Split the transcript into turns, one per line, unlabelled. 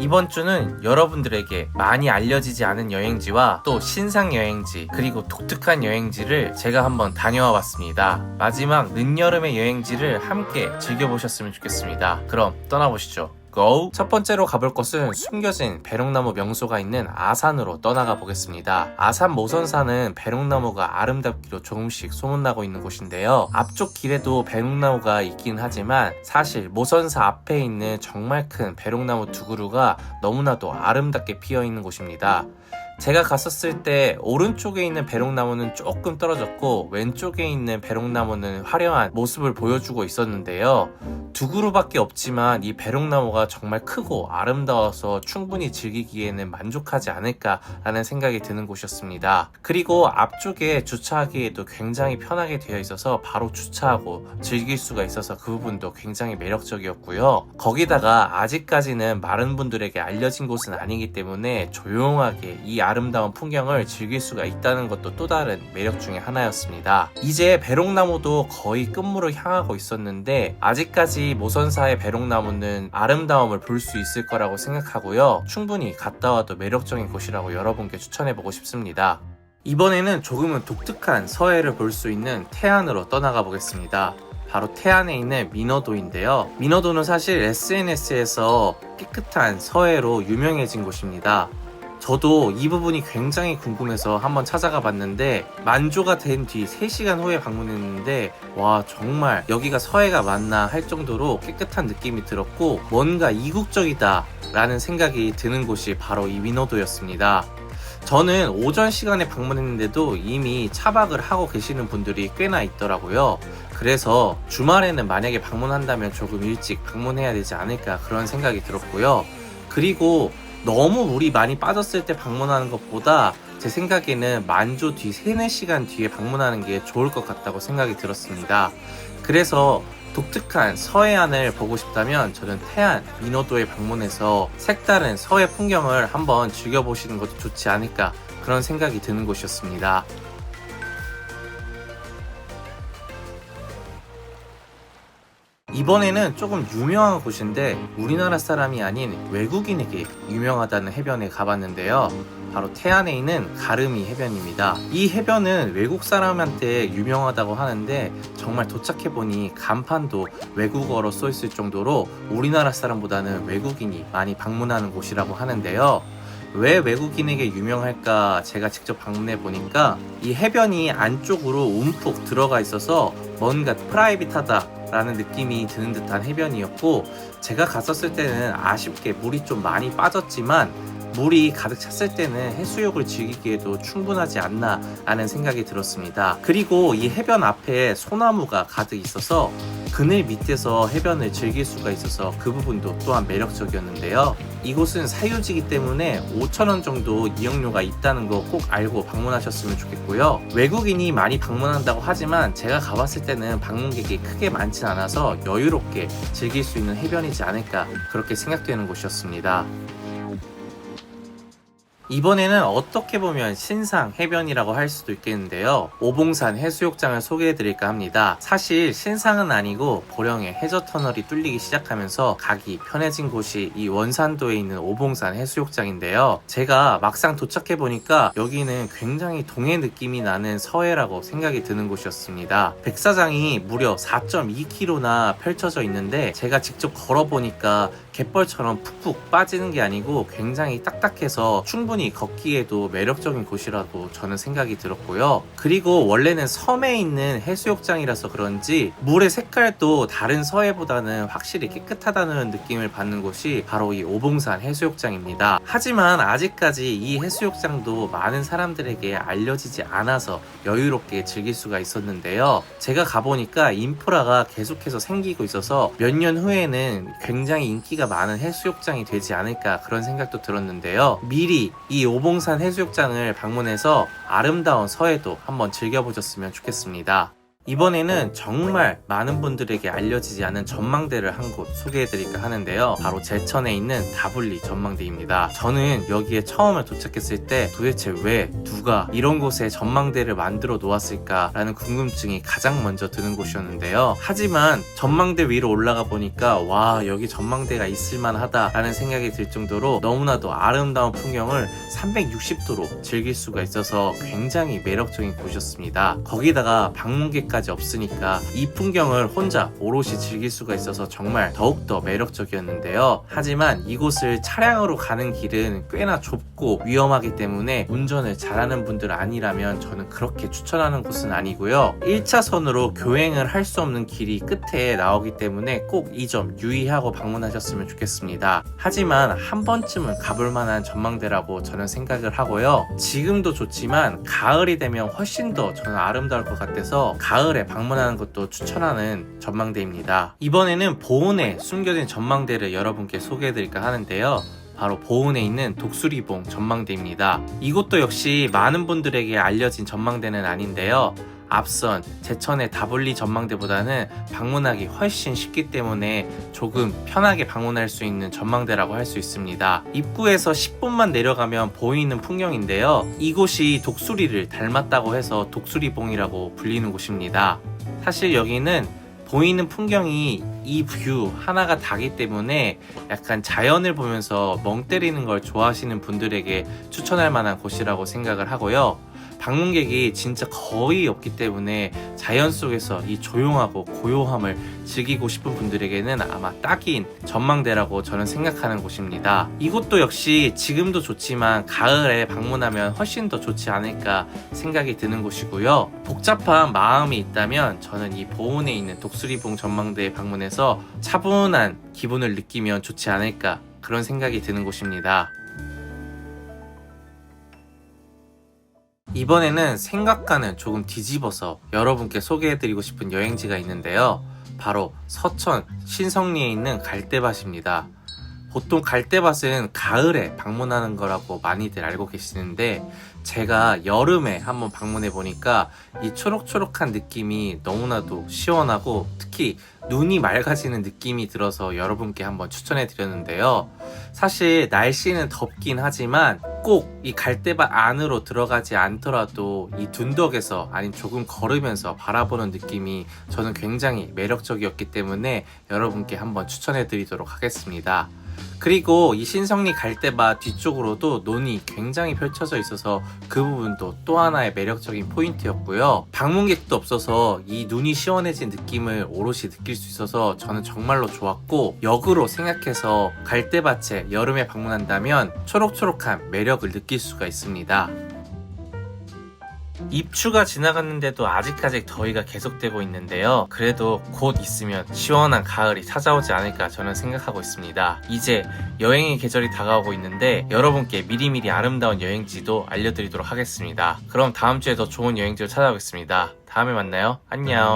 이번 주는 여러분들에게 많이 알려지지 않은 여행지와 또 신상 여행지 그리고 독특한 여행지를 제가 한번 다녀와 봤습니다. 마지막 늦여름의 여행지를 함께 즐겨보셨으면 좋겠습니다. 그럼 떠나보시죠. 고! 첫 번째로 가볼 곳은 숨겨진 배롱나무 명소가 있는 아산으로 떠나가 보겠습니다. 아산 모선사는 배롱나무가 아름답기로 조금씩 소문나고 있는 곳인데요. 앞쪽 길에도 배롱나무가 있긴 하지만 사실 모선사 앞에 있는 정말 큰 배롱나무 두 그루가 너무나도 아름답게 피어 있는 곳입니다. 제가 갔었을 때 오른쪽에 있는 배롱나무는 조금 떨어졌고 왼쪽에 있는 배롱나무는 화려한 모습을 보여주고 있었는데요. 두 그루밖에 없지만 이 배롱나무가 정말 크고 아름다워서 충분히 즐기기에는 만족하지 않을까라는 생각이 드는 곳이었습니다. 그리고 앞쪽에 주차하기에도 굉장히 편하게 되어 있어서 바로 주차하고 즐길 수가 있어서 그 부분도 굉장히 매력적이었고요. 거기다가 아직까지는 많은 분들에게 알려진 곳은 아니기 때문에 조용하게 이 아름다운 풍경을 즐길 수가 있다는 것도 또 다른 매력 중에 하나였습니다. 이제 배롱나무도 거의 끝물을 향하고 있었는데 아직까지 모선사의 배롱나무는 아름다움을 볼 수 있을 거라고 생각하고요. 충분히 갔다 와도 매력적인 곳이라고 여러분께 추천해보고 싶습니다. 이번에는 조금은 독특한 서해를 볼 수 있는 태안으로 떠나가 보겠습니다. 바로 태안에 있는 민어도인데요. 민어도는 사실 SNS에서 깨끗한 서해로 유명해진 곳입니다. 저도 이 부분이 굉장히 궁금해서 한번 찾아가 봤는데 만조가 된 뒤 3시간 후에 방문했는데 와 정말 여기가 서해가 맞나 할 정도로 깨끗한 느낌이 들었고 뭔가 이국적이다 라는 생각이 드는 곳이 바로 이 민어도였습니다. 저는 오전 시간에 방문했는데도 이미 차박을 하고 계시는 분들이 꽤나 있더라고요. 그래서 주말에는 만약에 방문한다면 조금 일찍 방문해야 되지 않을까 그런 생각이 들었고요. 그리고 너무 물이 많이 빠졌을 때 방문하는 것보다 제 생각에는 만조 뒤 3-4시간 뒤에 방문하는 게 좋을 것 같다고 생각이 들었습니다. 그래서 독특한 서해안을 보고 싶다면 저는 태안 민어도에 방문해서 색다른 서해 풍경을 한번 즐겨보시는 것도 좋지 않을까 그런 생각이 드는 곳이었습니다. 이번에는 조금 유명한 곳인데 우리나라 사람이 아닌 외국인에게 유명하다는 해변에 가봤는데요. 바로 태안에 있는 가르미 해변입니다. 이 해변은 외국 사람한테 유명하다고 하는데 정말 도착해보니 간판도 외국어로 써있을 정도로 우리나라 사람보다는 외국인이 많이 방문하는 곳이라고 하는데요. 왜 외국인에게 유명할까 제가 직접 방문해 보니까 이 해변이 안쪽으로 움푹 들어가 있어서 뭔가 프라이빗하다 라는 느낌이 드는 듯한 해변이었고 제가 갔었을 때는 아쉽게 물이 좀 많이 빠졌지만 물이 가득 찼을 때는 해수욕을 즐기기에도 충분하지 않나 라는 생각이 들었습니다. 그리고 이 해변 앞에 소나무가 가득 있어서 그늘 밑에서 해변을 즐길 수가 있어서 그 부분도 또한 매력적이었는데요. 이곳은 사유지이기 때문에 5,000원 정도 이용료가 있다는 거 꼭 알고 방문하셨으면 좋겠고요. 외국인이 많이 방문한다고 하지만 제가 가봤을 때는 방문객이 크게 많진 않아서 여유롭게 즐길 수 있는 해변이지 않을까 그렇게 생각되는 곳이었습니다. 이번에는 어떻게 보면 신상 해변이라고 할 수도 있겠는데요. 오봉산 해수욕장을 소개해드릴까 합니다. 사실 신상은 아니고 보령에 해저터널이 뚫리기 시작하면서 가기 편해진 곳이 이 원산도에 있는 오봉산 해수욕장인데요. 제가 막상 도착해보니까 여기는 굉장히 동해 느낌이 나는 서해라고 생각이 드는 곳이었습니다. 백사장이 무려 4.2km나 펼쳐져 있는데 제가 직접 걸어보니까 갯벌처럼 푹푹 빠지는 게 아니고 굉장히 딱딱해서 충분히 걷기에도 매력적인 곳이라고 저는 생각이 들었고요. 그리고 원래는 섬에 있는 해수욕장이라서 그런지 물의 색깔도 다른 서해보다는 확실히 깨끗하다는 느낌을 받는 곳이 바로 이 오봉산 해수욕장입니다. 하지만 아직까지 이 해수욕장도 많은 사람들에게 알려지지 않아서 여유롭게 즐길 수가 있었는데요. 제가 가보니까 인프라가 계속해서 생기고 있어서 몇 년 후에는 굉장히 인기가 많은 해수욕장이 되지 않을까 그런 생각도 들었는데요. 미리 이 오봉산 해수욕장을 방문해서 아름다운 서해도 한번 즐겨보셨으면 좋겠습니다. 이번에는 정말 많은 분들에게 알려지지 않은 전망대를 한 곳 소개해드릴까 하는데요. 바로 제천에 있는 다불리 전망대입니다. 저는 여기에 처음에 도착했을 때 도대체 왜 누가 이런 곳에 전망대를 만들어 놓았을까 라는 궁금증이 가장 먼저 드는 곳이었는데요. 하지만 전망대 위로 올라가 보니까 와, 여기 전망대가 있을만 하다라는 생각이 들 정도로 너무나도 아름다운 풍경을 360도로 즐길 수가 있어서 굉장히 매력적인 곳이었습니다. 거기다가 방문객까지 없으니까 이 풍경을 혼자 오롯이 즐길 수가 있어서 정말 더욱더 매력적이었는데요. 하지만 이곳을 차량으로 가는 길은 꽤나 좁고 위험하기 때문에 운전을 잘하는 분들 아니라면 저는 그렇게 추천하는 곳은 아니고요. 1차선으로 교행을 할 수 없는 길이 끝에 나오기 때문에 꼭 이 점 유의하고 방문하셨으면 좋겠습니다. 하지만 한 번쯤은 가볼 만한 전망대라고 저는 생각을 하고요. 지금도 좋지만 가을이 되면 훨씬 더 저는 아름다울 것 같아서 가을에 방문하는 것도 추천하는 전망대입니다. 이번에는 보은에 숨겨진 전망대를 여러분께 소개해드릴까 하는데요. 바로 보은에 있는 독수리봉 전망대입니다. 이곳도 역시 많은 분들에게 알려진 전망대는 아닌데요. 앞선 제천의 다불리 전망대보다는 방문하기 훨씬 쉽기 때문에 조금 편하게 방문할 수 있는 전망대라고 할 수 있습니다. 입구에서 10분만 내려가면 보이는 풍경인데요. 이곳이 독수리를 닮았다고 해서 독수리봉이라고 불리는 곳입니다. 사실 여기는 보이는 풍경이 이 뷰 하나가 다기 때문에 약간 자연을 보면서 멍 때리는 걸 좋아하시는 분들에게 추천할 만한 곳이라고 생각을 하고요. 방문객이 진짜 거의 없기 때문에 자연 속에서 이 조용하고 고요함을 즐기고 싶은 분들에게는 아마 딱인 전망대라고 저는 생각하는 곳입니다. 이곳도 역시 지금도 좋지만 가을에 방문하면 훨씬 더 좋지 않을까 생각이 드는 곳이고요. 복잡한 마음이 있다면 저는 이 보은에 있는 독수리봉 전망대에 방문해서 차분한 기분을 느끼면 좋지 않을까 그런 생각이 드는 곳입니다. 이번에는 생각과는 조금 뒤집어서 여러분께 소개해드리고 싶은 여행지가 있는데요. 바로 서천 신성리에 있는 갈대밭입니다. 보통 갈대밭은 가을에 방문하는 거라고 많이들 알고 계시는데 제가 여름에 한번 방문해 보니까 이 초록초록한 느낌이 너무나도 시원하고 특히 눈이 맑아지는 느낌이 들어서 여러분께 한번 추천해 드렸는데요. 사실 날씨는 덥긴 하지만 꼭 이 갈대밭 안으로 들어가지 않더라도 이 둔덕에서 아닌 조금 걸으면서 바라보는 느낌이 저는 굉장히 매력적이었기 때문에 여러분께 한번 추천해 드리도록 하겠습니다. 그리고 이 신성리 갈대밭 뒤쪽으로도 논이 굉장히 펼쳐져 있어서 그 부분도 또 하나의 매력적인 포인트였고요. 방문객도 없어서 이 눈이 시원해진 느낌을 오롯이 느낄 수 있어서 저는 정말로 좋았고, 역으로 생각해서 갈대밭에 여름에 방문한다면 초록초록한 매력을 느낄 수가 있습니다. 입추가 지나갔는데도 아직까지 더위가 계속되고 있는데요. 그래도 곧 있으면 시원한 가을이 찾아오지 않을까 저는 생각하고 있습니다. 이제 여행의 계절이 다가오고 있는데 여러분께 미리미리 아름다운 여행지도 알려드리도록 하겠습니다. 그럼 다음 주에 더 좋은 여행지를 찾아오겠습니다. 다음에 만나요. 안녕.